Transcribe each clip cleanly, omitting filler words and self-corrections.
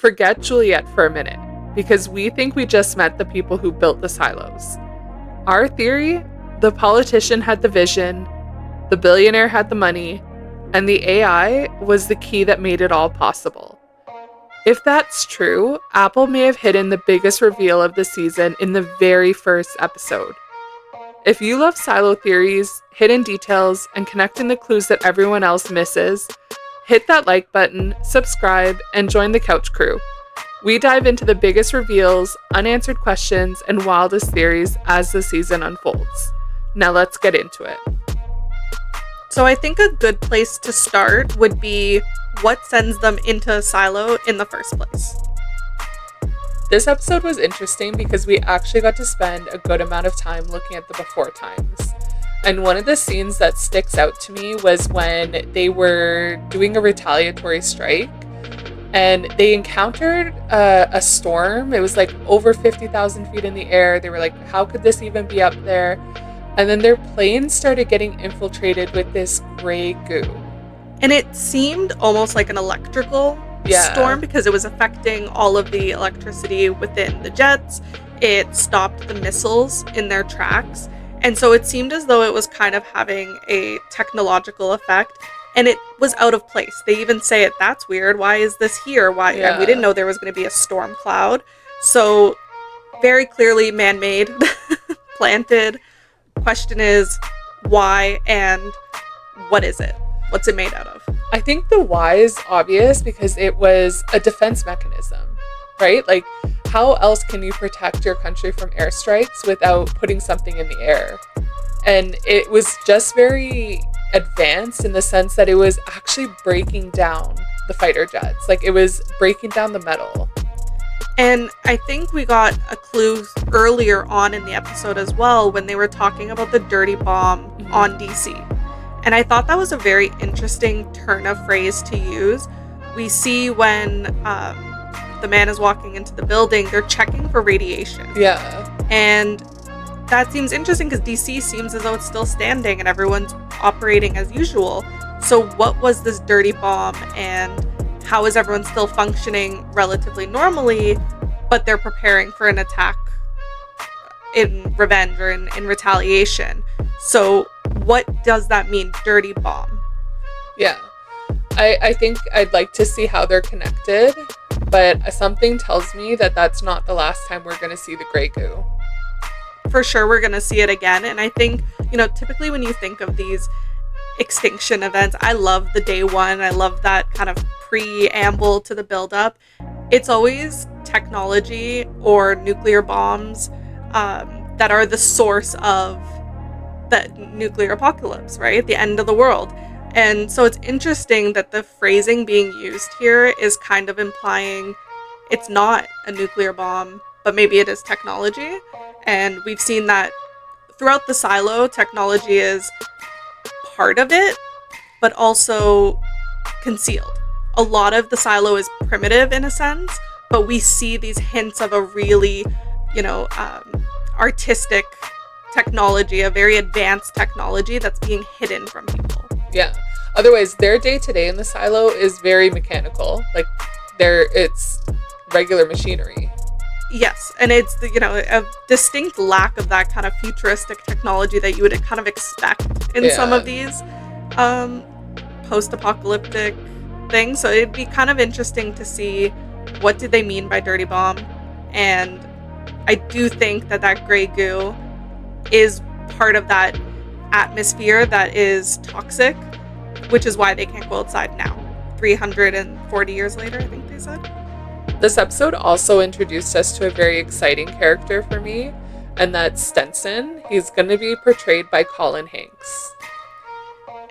Forget Juliet for a minute, because we think we just met the people who built the silos. Our theory: the politician had the vision, the billionaire had the money, and the AI was the key that made it all possible. If that's true, Apple may have hidden the biggest reveal of the season in the very first episode. If you love silo theories, hidden details, and connecting the clues that everyone else misses, hit that like button, subscribe, and join the couch crew. We dive into the biggest reveals, unanswered questions, and wildest theories as the season unfolds. Now let's get into it. So I think a good place to start would be what sends them into a silo in the first place. This episode was interesting because we actually got to spend a good amount of time looking at the before times. And one of the scenes that sticks out to me was when they were doing a retaliatory strike and they encountered a storm. It was like over 50,000 feet in the air. They were like, how could this even be up there? And then their plane started getting infiltrated with this gray goo. And it seemed almost like an electrical storm because it was affecting all of the electricity within the jets. It stopped the missiles in their tracks. And so it seemed as though it was kind of having a technological effect. And it was out of place. They even say it, that's weird. Why is this here? Why? Yeah. And we didn't know there was going to be a storm cloud. So very clearly man-made, planted. Question is, why and what is it? What's it made out of? I think the why is obvious because it was a defense mechanism, right? Like, how else can you protect your country from airstrikes without putting something in the air? And it was just very advanced in the sense that it was actually breaking down the fighter jets. Like, it was breaking down the metal. And I think we got a clue earlier on in the episode as well when they were talking about the dirty bomb on DC. And I thought that was a very interesting turn of phrase to use. We see when the man is walking into the building, they're checking for radiation. Yeah. And that seems interesting because DC seems as though it's still standing and everyone's operating as usual. So what was this dirty bomb and how is everyone still functioning relatively normally, but they're preparing for an attack in revenge or in retaliation? So what does that mean, dirty bomb? Yeah. I think I'd like to see how they're connected, but something tells me that that's not the last time we're going to see the gray goo. For sure, we're going to see it again. And I think, typically when you think of these extinction events, I love the day one. I love that kind of preamble to the buildup. It's always technology or nuclear bombs that are the source of the nuclear apocalypse, right? The end of the world. And so it's interesting that the phrasing being used here is kind of implying it's not a nuclear bomb, but maybe it is technology. And we've seen that throughout the silo, technology is part of it, but also concealed. A lot of the silo is primitive in a sense, but we see these hints of a really, artistic technology, a very advanced technology that's being hidden from people. Yeah. Otherwise, their day-to-day in the silo is very mechanical. Like, it's regular machinery. Yes, and it's a distinct lack of that kind of futuristic technology that you would kind of expect in some of these post-apocalyptic things. So it'd be kind of interesting to see what did they mean by dirty bomb. And I do think that gray goo is part of that atmosphere that is toxic, which is why they can't go outside now. 340 years later, I think they said. This episode also introduced us to a very exciting character for me, and that's Stenson. He's going to be portrayed by Colin Hanks.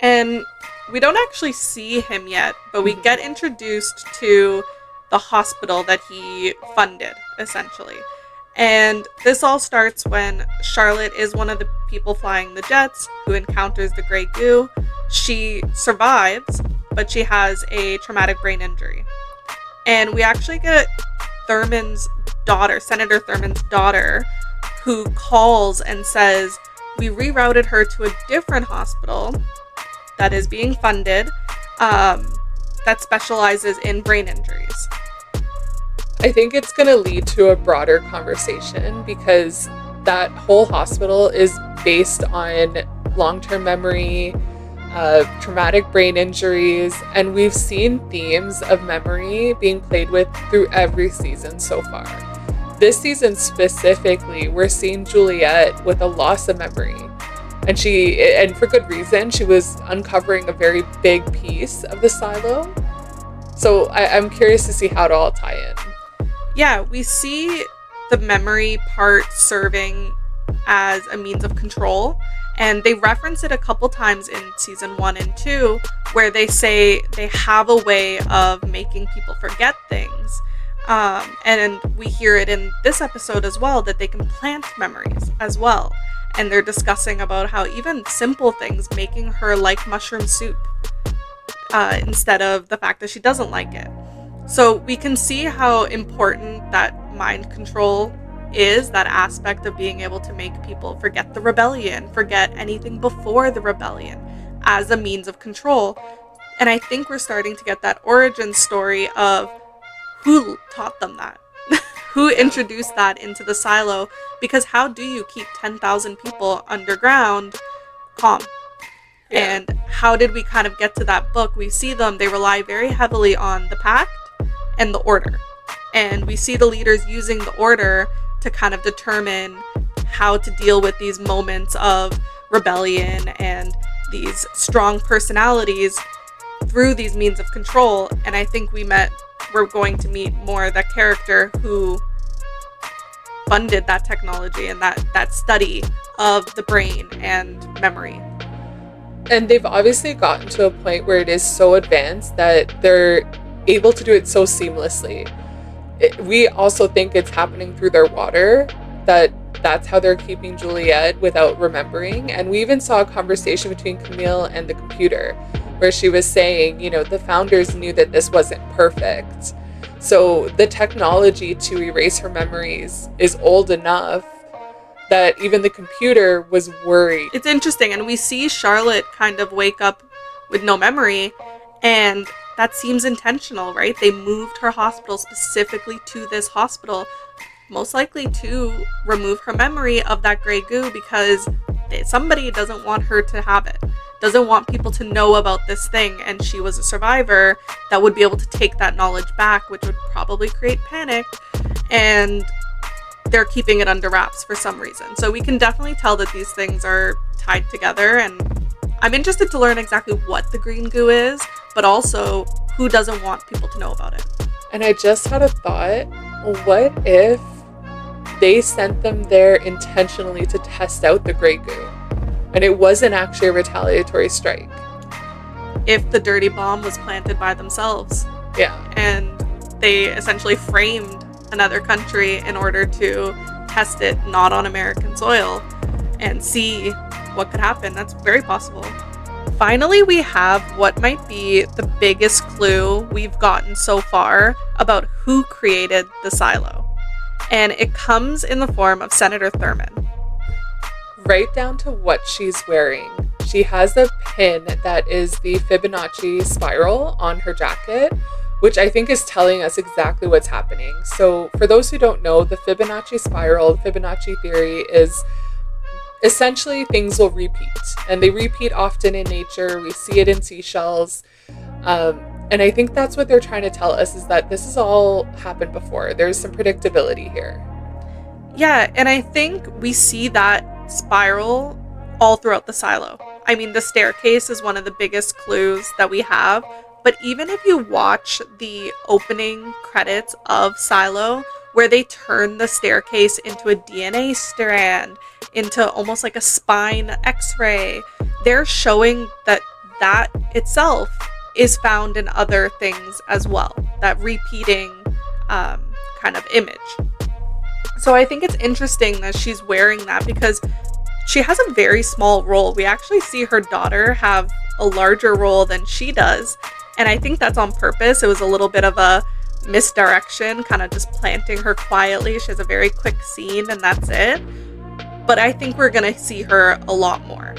And we don't actually see him yet, but we get introduced to the hospital that he funded, essentially. And this all starts when Charlotte is one of the people flying the jets who encounters the gray goo. She survives, but she has a traumatic brain injury. And we actually get Thurman's daughter, Senator Thurman's daughter, who calls and says, we rerouted her to a different hospital that is being funded that specializes in brain injuries. I think it's going to lead to a broader conversation because that whole hospital is based on long-term memory, traumatic brain injuries, and we've seen themes of memory being played with through every season so far. This season specifically, we're seeing Juliet with a loss of memory. And for good reason, she was uncovering a very big piece of the silo. So I'm curious to see how it all tie in. Yeah, we see the memory part serving as a means of control. And they reference it a couple times in season 1 and 2, where they say they have a way of making people forget things. And we hear it in this episode as well, that they can plant memories as well. And they're discussing about how even simple things, making her like mushroom soup instead of the fact that she doesn't like it. So we can see how important that mind control is, that aspect of being able to make people forget the rebellion, forget anything before the rebellion as a means of control. And I think we're starting to get that origin story of who taught them that, who introduced that into the silo, because how do you keep 10,000 people underground calm? Yeah. And how did we kind of get to that book? We see they rely very heavily on the pact and the order. And we see the leaders using the order to kind of determine how to deal with these moments of rebellion and these strong personalities through these means of control. And I think we're going to meet more the character who funded that technology and that study of the brain and memory. And they've obviously gotten to a point where it is so advanced that they're able to do it so seamlessly. We also think it's happening through their water, that's how they're keeping Juliet without remembering. And we even saw a conversation between Camille and the computer where she was saying, the founders knew that this wasn't perfect. So the technology to erase her memories is old enough that even the computer was worried. It's interesting. And we see Charlotte kind of wake up with no memory, and that seems intentional, right? They moved her hospital specifically to this hospital, most likely to remove her memory of that gray goo, because somebody doesn't want her to have it, doesn't want people to know about this thing, and she was a survivor that would be able to take that knowledge back, which would probably create panic, and they're keeping it under wraps for some reason. So we can definitely tell that these things are tied together, and I'm interested to learn exactly what the green goo is, but also who doesn't want people to know about it. And I just had a thought, what if they sent them there intentionally to test out the gray goo, and it wasn't actually a retaliatory strike? If the dirty bomb was planted by themselves. Yeah. And they essentially framed another country in order to test it not on American soil and see what could happen. That's very possible. Finally, we have what might be the biggest clue we've gotten so far about who created the silo. And it comes in the form of Senator Thurman. Right down to what she's wearing. She has a pin that is the Fibonacci spiral on her jacket, which I think is telling us exactly what's happening. So for those who don't know, the Fibonacci spiral, Fibonacci theory is essentially things will repeat, and they repeat often in nature. We see it in seashells. And I think that's what they're trying to tell us, is that this has all happened before. There's some predictability here. Yeah, and I think we see that spiral all throughout the silo. I mean, the staircase is one of the biggest clues that we have. But even if you watch the opening credits of Silo, where they turn the staircase into a DNA strand, into almost like a spine x-ray, they're showing that itself is found in other things as well, that repeating kind of image. So I think it's interesting that she's wearing that because she has a very small role. We actually see her daughter have a larger role than she does. And I think that's on purpose. It was a little bit of a misdirection, kind of just planting her quietly. She has a very quick scene and that's it. But I think we're going to see her a lot more.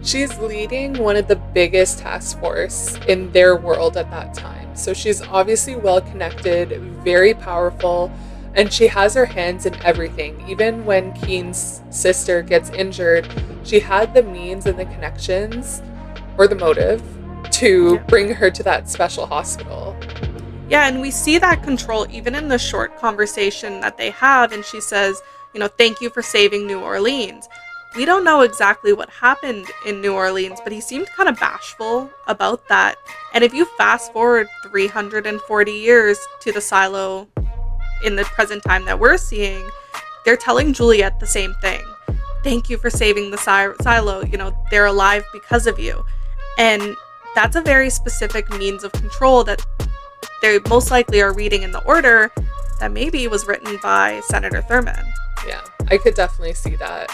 She's leading one of the biggest task force in their world at that time. So she's obviously well connected, very powerful, and she has her hands in everything. Even when Keen's sister gets injured, she had the means and the connections, or the motive, to bring her to that special hospital. Yeah, and we see that control even in the short conversation that they have, and she says, thank you for saving New Orleans. We don't know exactly what happened in New Orleans, but he seemed kind of bashful about that. And if you fast forward 340 years to the silo in the present time that we're seeing, they're telling Juliet the same thing. Thank you for saving the silo. They're alive because of you. And that's a very specific means of control that they most likely are reading in the order that maybe was written by Senator Thurman. Yeah, I could definitely see that.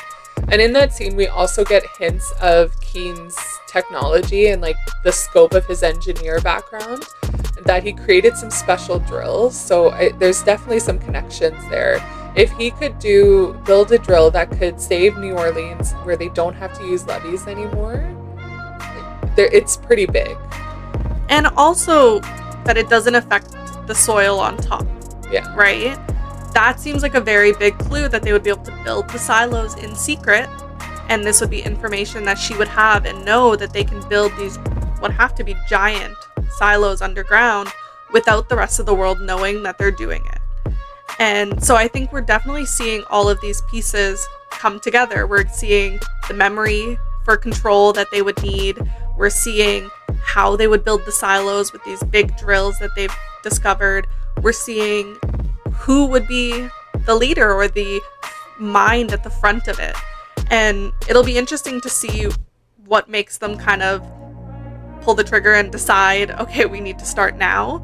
And in that scene, we also get hints of Keen's technology and like the scope of his engineer background, that he created some special drills. So there's definitely some connections there. If he could build a drill that could save New Orleans where they don't have to use levees anymore, it's pretty big. And also that it doesn't affect the soil on top. Yeah. Right? That seems like a very big clue that they would be able to build the silos in secret, and this would be information that she would have and know that they can build these what have to be giant silos underground without the rest of the world knowing that they're doing it. And so I think we're definitely seeing all of these pieces come together. We're seeing the memory for control that they would need. We're seeing how they would build the silos with these big drills that they've discovered. We're seeing who would be the leader or the mind at the front of it. And it'll be interesting to see what makes them kind of pull the trigger and decide, okay, we need to start now.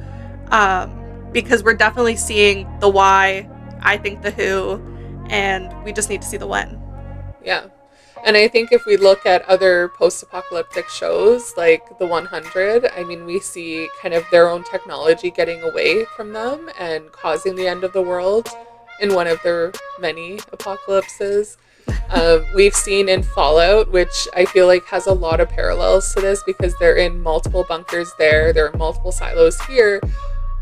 Because we're definitely seeing the why, I think the who, and we just need to see the when. Yeah. And I think if we look at other post-apocalyptic shows like The 100, we see kind of their own technology getting away from them and causing the end of the world in one of their many apocalypses. We've seen in Fallout, which I feel like has a lot of parallels to this because they're in multiple bunkers there are multiple silos here.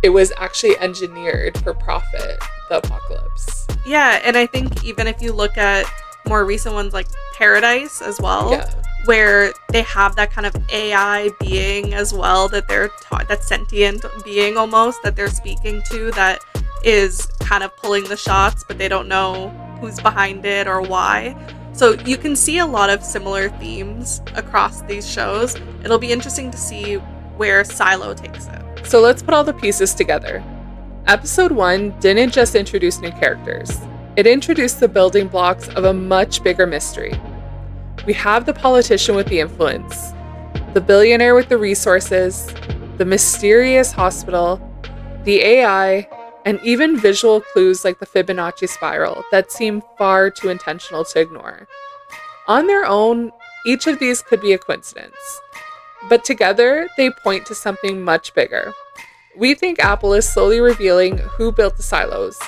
It was actually engineered for profit, the apocalypse. Yeah, and I think even if you look at more recent ones like Paradise as well, where they have that kind of AI being as well, that they're that sentient being almost that they're speaking to, that is kind of pulling the shots, but they don't know who's behind it or why. So you can see a lot of similar themes across these shows. It'll be interesting to see where Silo takes it. So let's put all the pieces together. Episode 1 didn't just introduce new characters. It introduced the building blocks of a much bigger mystery. We have the politician with the influence, the billionaire with the resources, the mysterious hospital, the AI, and even visual clues like the Fibonacci spiral that seem far too intentional to ignore. On their own, each of these could be a coincidence, but together they point to something much bigger. We think Apple is slowly revealing who built the silos,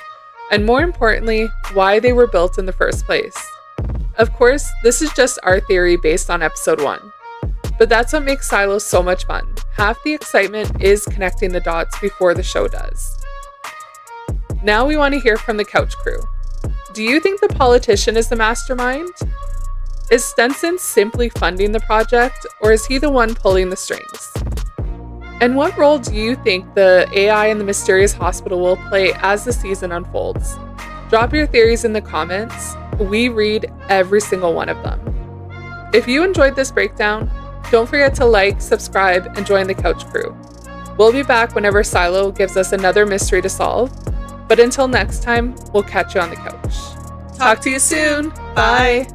and more importantly, why they were built in the first place. Of course, this is just our theory based on episode 1. But that's what makes Silos so much fun. Half the excitement is connecting the dots before the show does. Now we want to hear from the couch crew. Do you think the politician is the mastermind? Is Stenson simply funding the project, or is he the one pulling the strings? And what role do you think the AI and the mysterious hospital will play as the season unfolds? Drop your theories in the comments. We read every single one of them. If you enjoyed this breakdown, don't forget to like, subscribe, and join the couch crew. We'll be back whenever Silo gives us another mystery to solve. But until next time, we'll catch you on the couch. Talk to you soon. Bye.